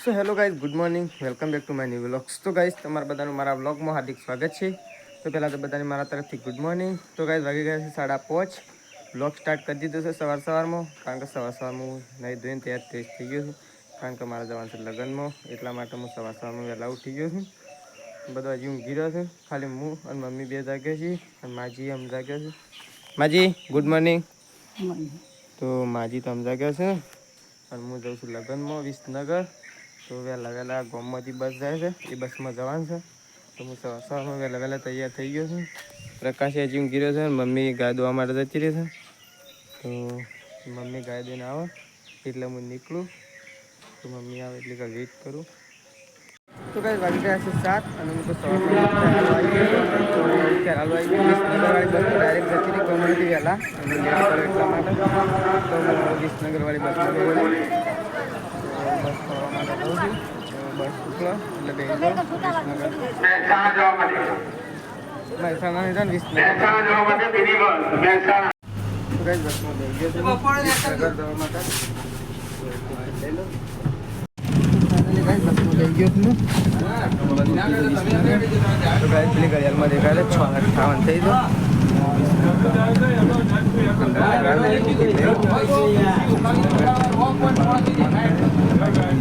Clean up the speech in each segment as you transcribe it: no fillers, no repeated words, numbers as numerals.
So hello guys, good morning, welcome back to my new vlogs. તો guys, તમારા બધાનું મારા વ્લોગમાં હાર્દિક સ્વાગત છે. તો પહેલાં તો બધાને મારા તરફથી ગુડ મોર્નિંગ. તો ગાઈઝ, વાગી ગયા છે 5:30. વ્લોગ સ્ટાર્ટ કરી દીધો છે સવારમાં, કારણ કે સવારમાં હું નહીં ધોઈને તૈયાર થઈ ગયો છું, કારણ કે મારા જવાનું છે લગ્નમાં. એટલા માટે હું સવારમાં વહેલા ઉઠી ગયો છું. બધા હજી ઊંઘી રહ્યો છે, ખાલી હું અને મમ્મી બે જાગ્યા છીએ, અને માજી આમ જાગ્યા છે. માજી ગુડ મોર્નિંગ. તો માજી તો આમ જાગ્યા છે, અને હું જાઉં છું લગ્નમાં વિસનગર. તો વહેલા ગામમાંથી બસ જાય છે, એ બસમાં જવાનું છે. તો હું સવારમાં વહેલા તૈયાર થઈ ગયો છું. પ્રકાશ હજી ઊંઘી રહ્યો છે, મમ્મી ગાય દોવા માટે જતી રહે છે. તો મમ્મી ગાય દઈને આવે એટલે હું નીકળું. તો મમ્મી આવે એટલે કે વેઇટ કરું. તો કઈ વાગી ગયા છે 7, અને હું તો સવારમાં આવી ગયો. વિસનગરવાળી બસ ડાયરેક્ટ જતી રહી ગમણથી વહેલા, અને લેટ કરો એટલા માટે. તો હું વિસનગરવાળી બસમાં ગયો. બસ ફરવા માટે જઉં છું. બસ ઉકળો એટલે બે મહેસાણા ને વિસનગર બસમાં જઈ ગયો છું વિસનગર જવા માટે. બસમાં જઈ ગયો છું. તો ગાય પેલી ઘડિયાળમાં દેખાડે 6:58 થઈ ગયો.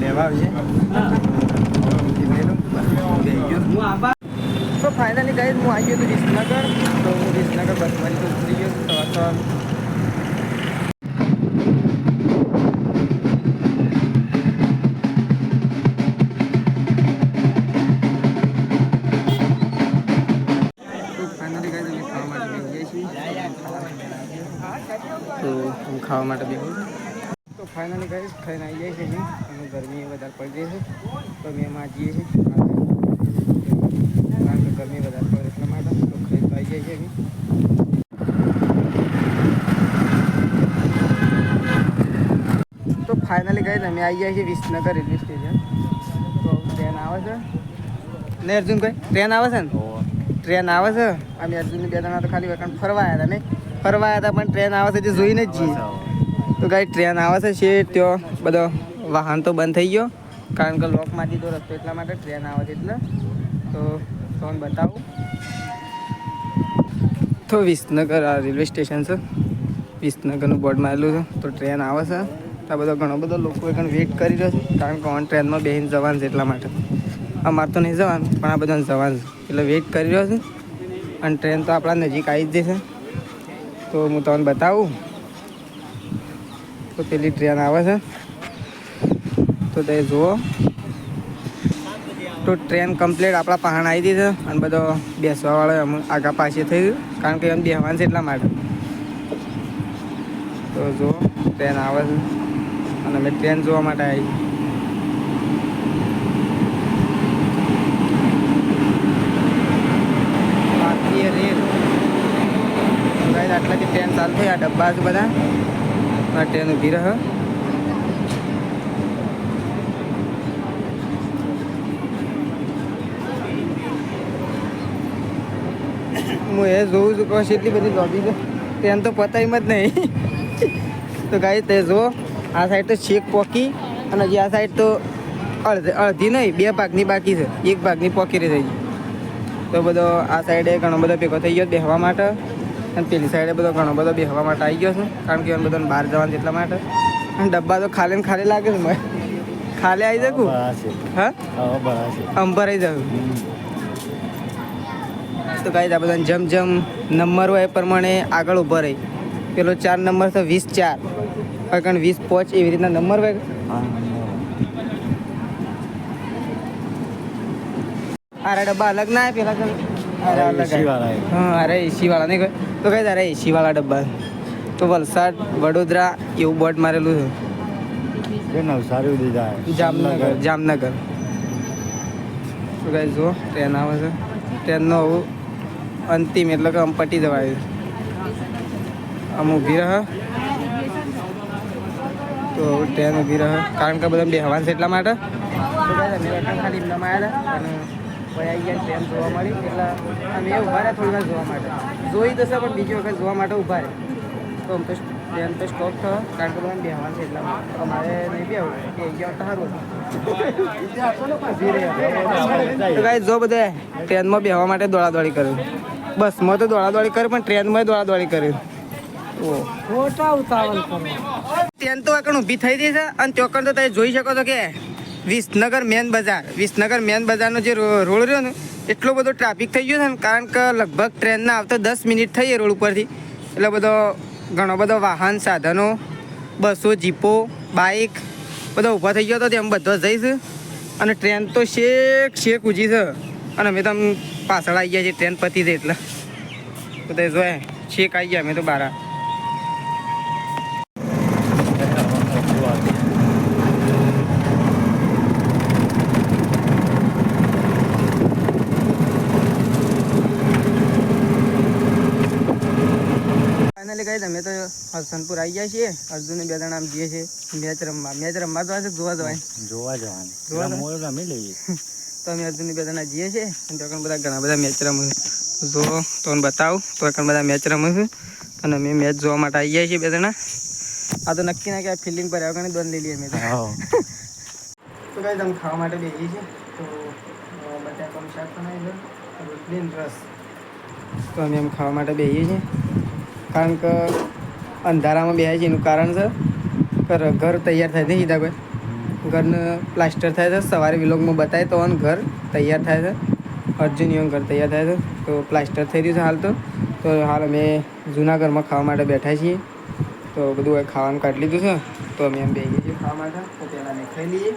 લેવા આવશે. તો ફાઇનલી ગાઈઝ હું આવી ગયો છું વિસનગર. તો હું વિસનગર બસમાં તો ઉતરી ગયો છું સવાર. તો હું ખાવા માટે બેઠું. તો ફાઇનલી ગઈ ખાઈને આવી જાય છે અહીં, અને ગરમી વધારે પડી રહી છે. તો મેં માજીએ છીએ, કારણ કે ગરમી વધારે પડે એટલા માટે. તો ખાઈ તો આવી જાય છે અહીં. તો ફાઇનલી ગઈ અમે આવી જાય છે વિસનગર રેલવે સ્ટેશન. તો ટ્રેન આવે છે ને અર્જુન, કઈ ટ્રેન આવે છે ને? ટ્રેન આવે છે. અમે અર્જુનની બે જણા તો ખાલી વેકણ ફરવા આવ્યા હતા, નહીં ફરવા આવ્યા હતા, પણ ટ્રેન આવે છે તે જોઈને જ જઈએ. તો ગાઈ ટ્રેન આવે છે ત્યાં બધો વાહન તો બંધ થઈ ગયો, કારણ કે લોકમાં દીધો રસ્તો, એટલા માટે ટ્રેન આવે છે. એટલે તો તમને બતાવું. તો વિસનગર આ રેલવે સ્ટેશન છે, વિસનગરનું બોર્ડ મારેલું છે. તો ટ્રેન આવે છે. તો આ બધો ઘણો બધો લોકો એકણ વેઇટ કરી રહ્યો છે, કારણ કે ઓન ટ્રેનમાં બેસીને જવાનું છે એટલા માટે. અમારે તો નહીં જવાનું, પણ આ બધાને જવાનું છે, એટલે વેઇટ કરી રહ્યો છે. અને ટ્રેન તો આપણા નજીક આવી જ જશે. તો હું તમને બતાવું. તો પેલી ટ્રેન આવે છે, તો તે જુઓ. તો ટ્રેન કમ્પ્લીટ આપણા પહાણ આવી ગઈ છે, અને બધો બેસવાવાળો અમુક આગા પાછી થઈ ગયું, કારણ કે એમ બેસવાનું છે એટલા માટે. તો જુઓ ટ્રેન આવે છે, અને અમે ટ્રેન જોવા માટે આવી. ભારતીય રેલ આટલાથી ટ્રેન ચાલુ થઈ. આ ડબ્બા છે બધા, આ ટ્રેન ઊભી રહે. હું એ જોઉં છું કે એટલી બધી લોબી છે, ટ્રેન તો પતાવીમાં જ નહીં. તો ગાઈ તે જુઓ, આ સાઈડ તો છેક પોકી, અને હજી આ સાઈડ તો અડધી નહીં, 2 ભાગની બાકી છે. 1 ભાગની પોકી રહી થઈ ગઈ. તો બધો આ સાઈડે ઘણો બધો ભેગો થઈ ગયો બેસવા માટે, અને પેલી સાઈડે બધો ઘણો બધો બેસવા માટે આવી ગયો છે, કારણ કે એમ બધાને બહાર જવાનું એટલા માટે. અને ડબ્બા તો ખાલી ને ખાલી લાગે છે. મેં ખાલી આવી શકું? હા, અંબર આવી જાઉં. તો કાંઈ આ બધાને જેમ નંબર હોય એ પ્રમાણે આગળ ઊભો રહી. પેલો 4 નંબર તો 20-4, કારણ 20-5 એવી રીતના નંબર હોય. અરે ડબ્બા અલગ ના પેલા અલગ. હા, અરે એસી વાળા નહીં. તો કઈ તારે એસી વાળા ડબ્બા. તો વલસાડ, વડોદરા એવું બોર્ડ મારેલું છે. નવસારી દીધા, જામનગર. તો કઈ જુઓ ટ્રેન આવે છે. ટ્રેનનો આવું અંતિમ એટલે કે આમ પટી જવાય. આમ ઊભી રહે. તો ટ્રેન ઊભી રહે, કારણ કે બધા બેહવાનું છે એટલા માટે. તો ખાલી એમનામાં આવ્યા હતા, અને આવી ગયા ટ્રેન જોવા મળી. એટલે અમે ઊભા રહ્યા થોડી વાર જોવા માટે. જોઈ તો છે, પણ બીજી વખત જોવા માટે ઊભા રહે. તો આમ તો ટ્રેન તો સ્ટોપ થયો કારણ કે બધા બેહવાનું છે એટલા અમારે નહીં બી આવું કે ગયા સારું તો ગાઈસ જો બધા ટ્રેનમાં બેહવા માટે દોડાદોડી કરે, બસમાં તો દોડાદોડી કરે પણ ટ્રેનમાં દોડાદોડી કરે. ખોટા ઉતાવળ કરે. ટ્રેન તો આગળ ઊભી થઈ ગઈ છે અને ચોકણ તો તમે જોઈ શકો છો કે વિસનગર મેન બજારનો જે રોડ રહ્યો ને એટલો બધો ટ્રાફિક થઈ ગયો છે ને કારણ કે લગભગ ટ્રેનના આવતા 10 મિનિટ થઈ એ રોડ ઉપરથી. એટલે ઘણો બધો વાહન સાધનો, બસો, જીપો, બાઇક બધો ઊભા થઈ ગયો હતો તેમ બધો જઈશ અને ટ્રેન તો શેક ઊંચી છે અને અમે તો પાછળ આવી ગયા છીએ ટ્રેન પતી છે એટલે તો તે જોયા શેક આવી ગયા અમે તો બહાર. ફાઇનલી ગાઈસ અમે તો હસનપુર આવી ગયા છીએ. અર્જુન બે જણા આમ જઈએ છીએ મેચ રમવા જવા છે જોવા જવાની રમી લઈએ તો અમે અર્જુન બે જણા જઈએ છીએ અને તો બધા ઘણા બધા મેચ રમે જો તમને બતાવું તો બધા મેચ રમે છે અને અમે મેચ જોવા માટે આવી ગયા છીએ બે જણા. આ તો નક્કી ના કે આ ફિલ્ડિંગ પર આવ્યા દોન લઈ લઈએ અમે તો ગાઈસ અમે ખાવા માટે બેસીએ છીએ. તો બટાકાનું શાક બનાવી છે, રોટલી અને રસ. તો અમે એમ ખાવા માટે બેસીએ છીએ કારણ કે અંધારામાં બેસે છે એનું કારણ છે ઘર તૈયાર થાય છે સીધા કોઈ ઘરનું પ્લાસ્ટર થાય છે. સવારે વિલોગમાં બતાવે તો ઘર તૈયાર થાય છે. અર્જુન ઘર તૈયાર થાય છે તો પ્લાસ્ટર થઈ રહ્યું છે તો હાલ અમે જૂના ઘરમાં ખાવા માટે બેઠા છીએ. તો બધું ખાવાનું કાઢી લીધું છે તો અમે એમ બેસીએ છીએ ખાવા માટે. તો પહેલાં અમે ખાઈ લઈએ.